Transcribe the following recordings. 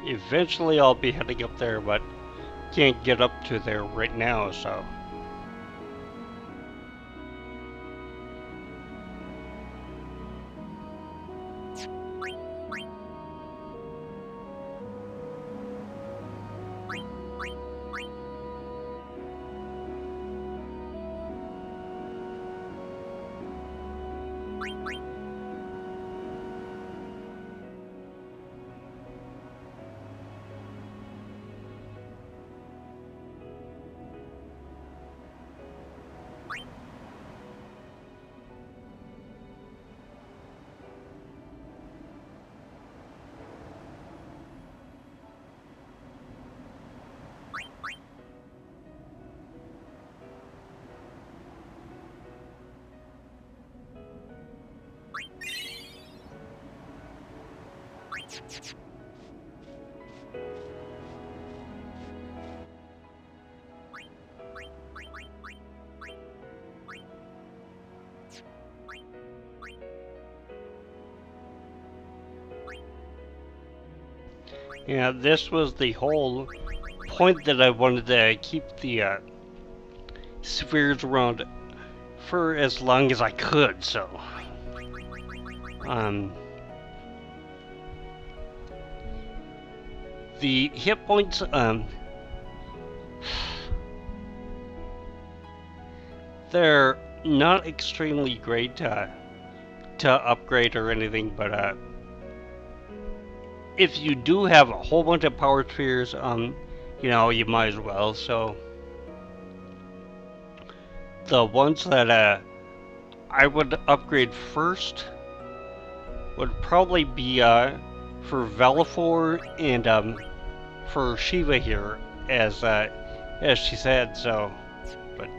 Eventually I'll be heading up there, but can't get up to there right now, so. Yeah, this was the whole point that I wanted to keep the spheres around for as long as I could, so. Um, the hit points, they're not extremely great to upgrade or anything, but if you do have a whole bunch of power spheres, you might as well. So the ones that I would upgrade first would probably be for Velafor and for Shiva here, as she said. So, but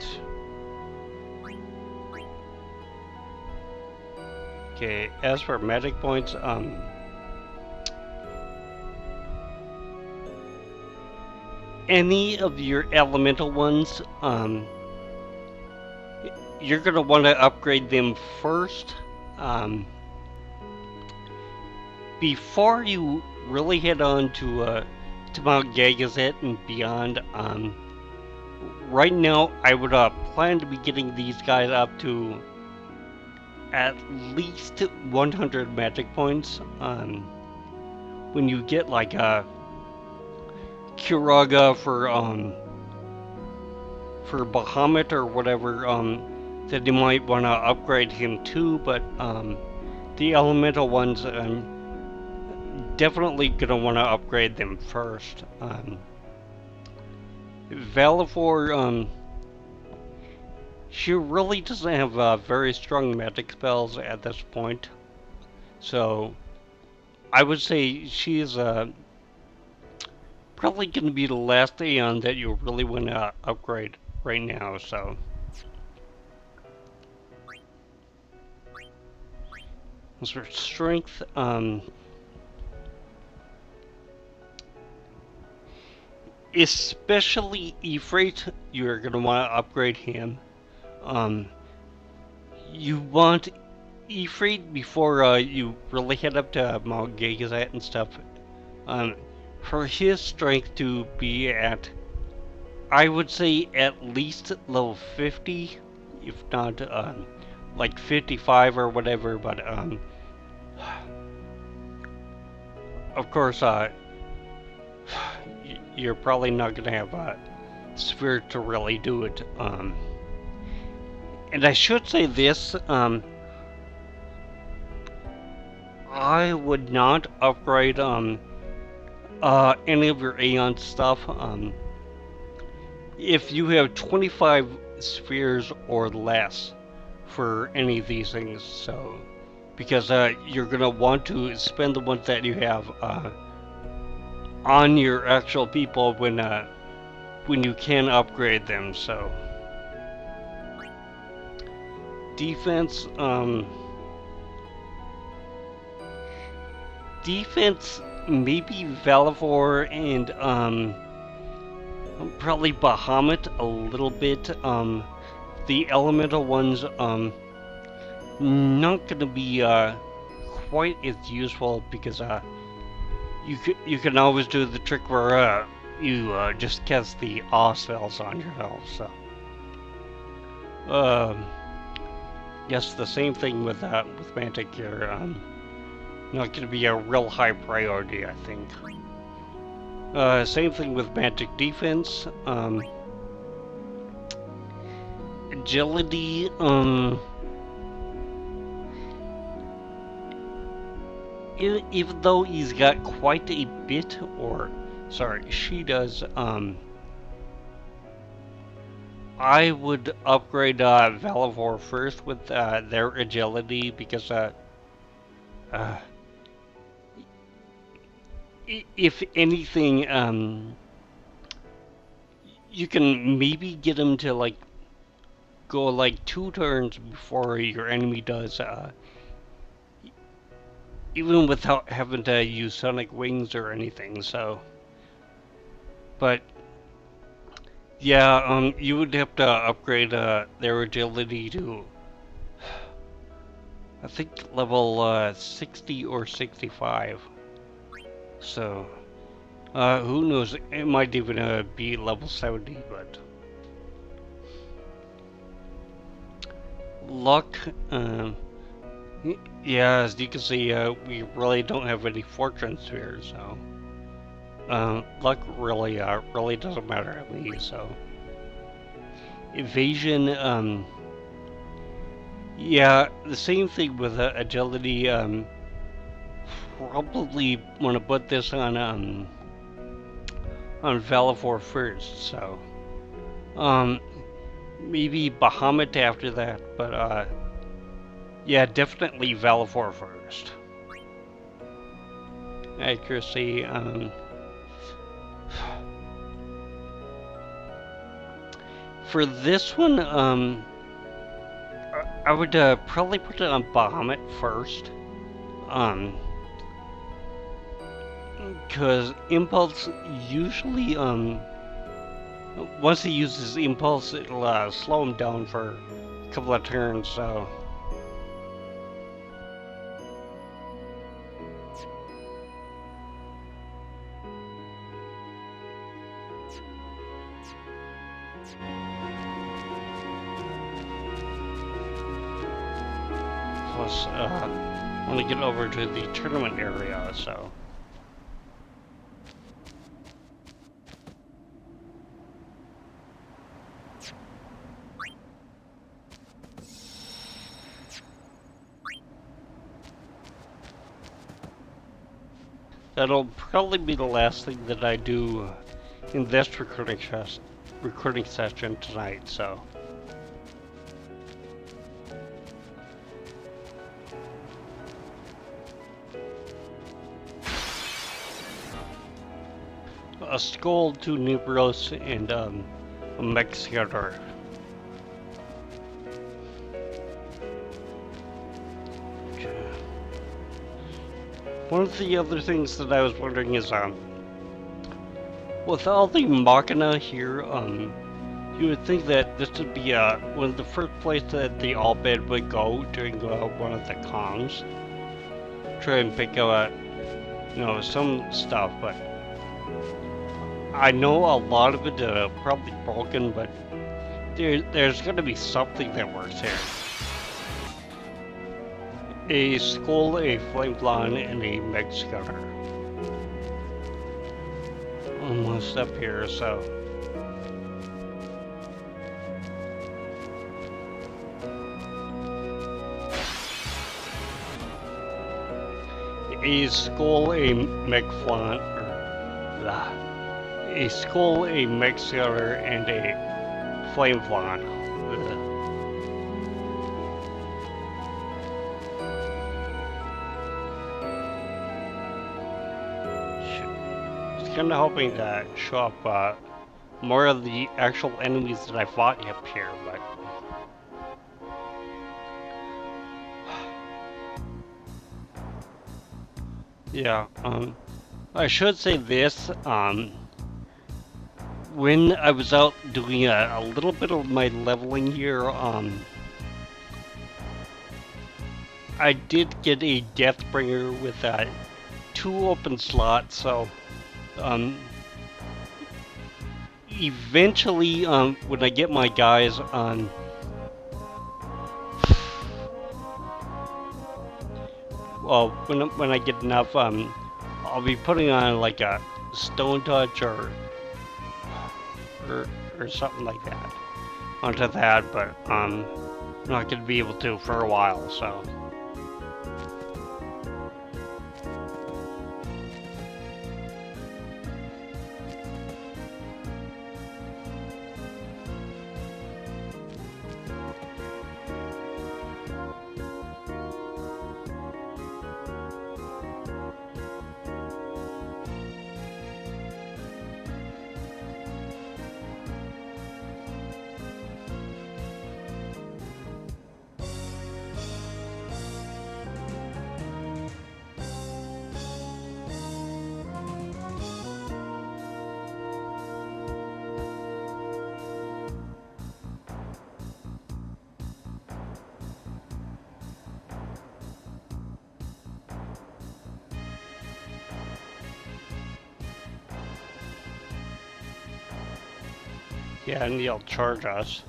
okay. As for magic points, any of your elemental ones, you're gonna want to upgrade them first. Before you really head on to Mount Gagazet and beyond, right now I would plan to be getting these guys up to at least 100 magic points. When you get like Kuraga for Bahamut or whatever, that you might want to upgrade him to, but the elemental ones, definitely gonna want to upgrade them first. Velafor, she really doesn't have very strong magic spells at this point, so I would say she's probably gonna be the last Aeon that you really want to upgrade right now. So. As for strength, especially Ifrit, you're going to want to upgrade him. You want Ifrit before you really head up to Mount Gagazet and stuff. For his strength to be at, I would say at least level 50, if not like 55 or whatever. But of course, you're probably not going to have a sphere to really do it. And I should say this, I would not upgrade any of your Aeon stuff. If you have 25 spheres or less for any of these things, so because you're going to want to spend the ones that you have on your actual people when you can upgrade them. So defense, maybe Velafor and probably Bahamut a little bit. The elemental ones not gonna be quite as useful because you can always do the trick where you just cast the awe spells on yourself. So yes, the same thing with Mantic here. Not going to be a real high priority, I think. Same thing with Mantic defense. Agility. Even though he's got quite a bit, or sorry, she does. I would upgrade Valivor first with their agility because if anything, you can maybe get him to like go like 2 turns before your enemy does, even without having to use Sonic Wings or anything. So, but yeah, you would have to upgrade their agility to, I think, level 60 or 65. So, who knows? It might even be level 70, but luck. Yeah, as you can see, we really don't have any fortune spheres, so luck really really doesn't matter to me. So evasion, yeah, the same thing with agility. Probably want to put this on Valivor first. So maybe Bahamut after that, but yeah, definitely Valivor first. Accuracy, for this one, I would probably put it on Bahamut first. Because Impulse usually, once he uses Impulse, it'll slow him down for a couple of turns, so. Plus, I want to get over to the tournament area, so. That'll probably be the last thing that I do in this recording session tonight, so. A Skull, 2 Nibros, and a Mech Scatter. One of the other things that I was wondering is, with all the Machina here, you would think that this would be one of the first places that the Albed would go during one of the cons. Try and pick up, some stuff, but I know a lot of it probably broken, but there's going to be something that works here. A Skull, a Flameflon, and a Mech Scatter. Almost up here, so. A Skull, a Mech-Flon, a Skull, a Mech Scatter, and a Flameflon. Kind of hoping to show up more of the actual enemies that I fought up here, but yeah, I should say this, when I was out doing a little bit of my leveling here, I did get a Deathbringer with 2 2 open slots, so eventually when I get my guys on well, when I get enough, I'll be putting on like a Stone Touch or something like that onto that, but I'm not gonna be able to for a while, so. Yeah, and they'll charge us.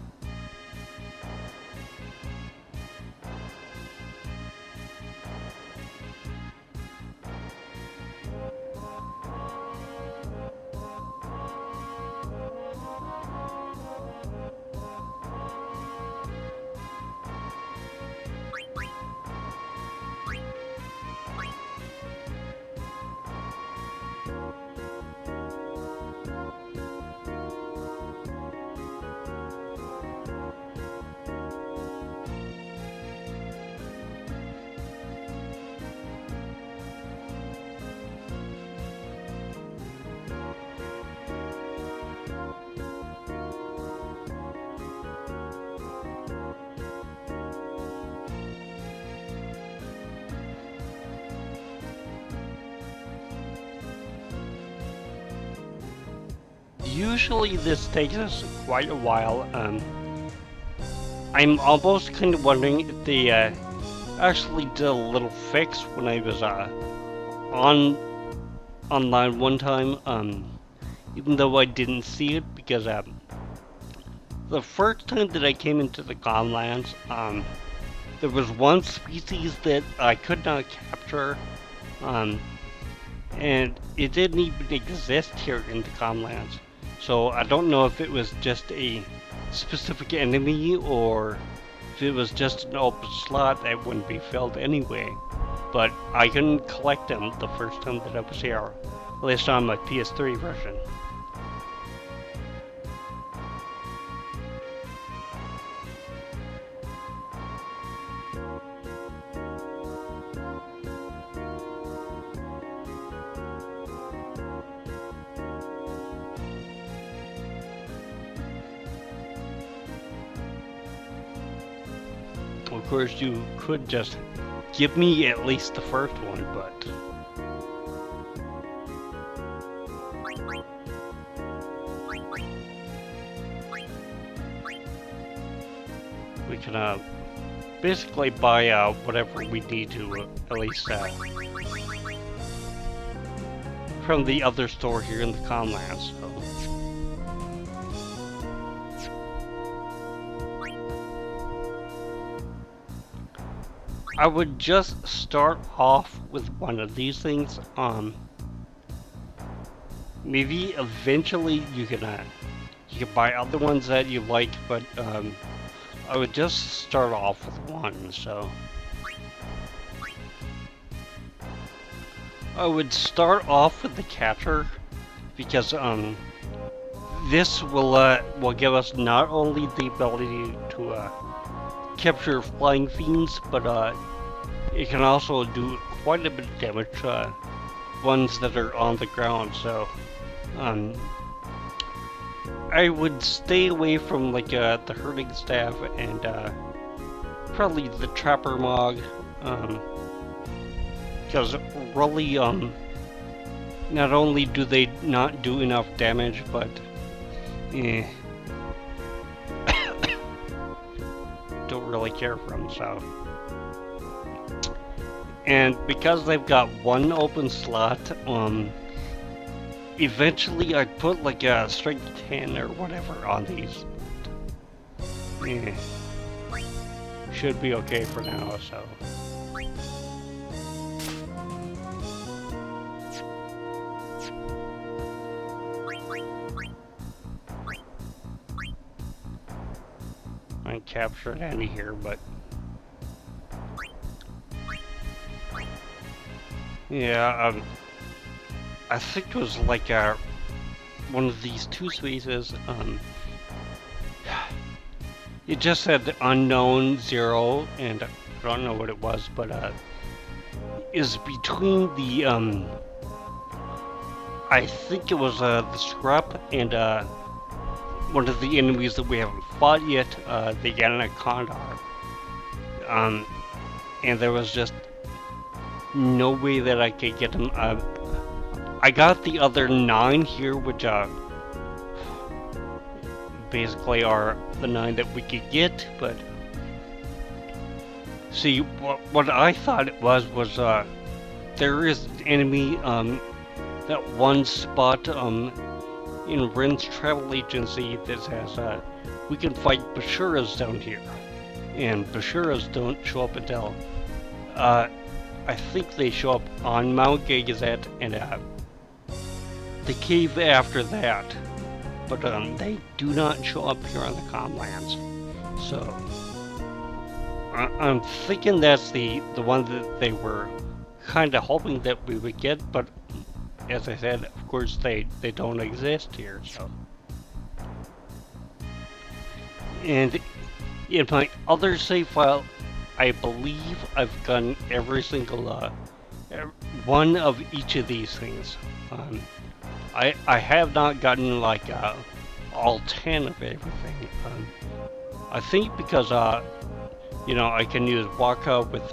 Usually this takes us quite a while. I'm almost kind of wondering if they actually did a little fix when I was online one time. Even though I didn't see it, because the first time that I came into the Comlands, there was one species that I could not capture, and it didn't even exist here in the Comlands. So I don't know if it was just a specific enemy or if it was just an open slot that wouldn't be filled anyway. But I couldn't collect them the first time that I was here, at least on my PS3 version. Of course, you could just give me at least the first one, but we can basically buy whatever we need to, at least from the other store here in the Comlands. So. I would just start off with one of these things. Maybe eventually you can buy other ones that you like, but I would just start off with one. So I would start off with the catcher because this will give us not only the ability to capture flying fiends, but it can also do quite a bit of damage to ones that are on the ground. So I would stay away from like the herding staff and probably the trapper mog, because really not only do they not do enough damage, but don't really care for them. So And because they've got one open slot, eventually I'd put like a strength 10 or whatever on these. Yeah. Should be okay for now, so. I ain't captured any here, but. Yeah, I think it was like one of these two spaces, it just said unknown 0, and I don't know what it was, but is between the I think it was the scrap and one of the enemies that we haven't fought yet, the Anaconda. And there was just no way that I could get him. I got the other 9 here, which basically are the 9 that we could get, but see, what I thought it was there is an enemy that one spot in Ren's travel agency that says we can fight Bashuras down here, and Bashuras don't show up until I think they show up on Mount Gagazet and the cave after that, but they do not show up here on the Comlands. So I'm thinking that's the one that they were kind of hoping that we would get, but as I said, of course they don't exist here. So, and in my other save file, I believe I've gotten every single one of each of these things. I have not gotten like all 10 of everything. I think because you know, I can use Waka with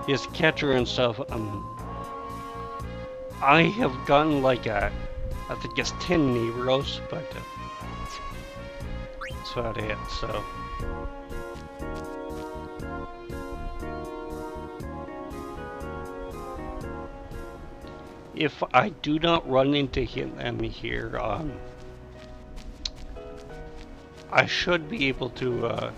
his catcher and stuff. I have gotten like I think it's 10 Neros, but that's about it. So. If I do not run into them here, I should be able to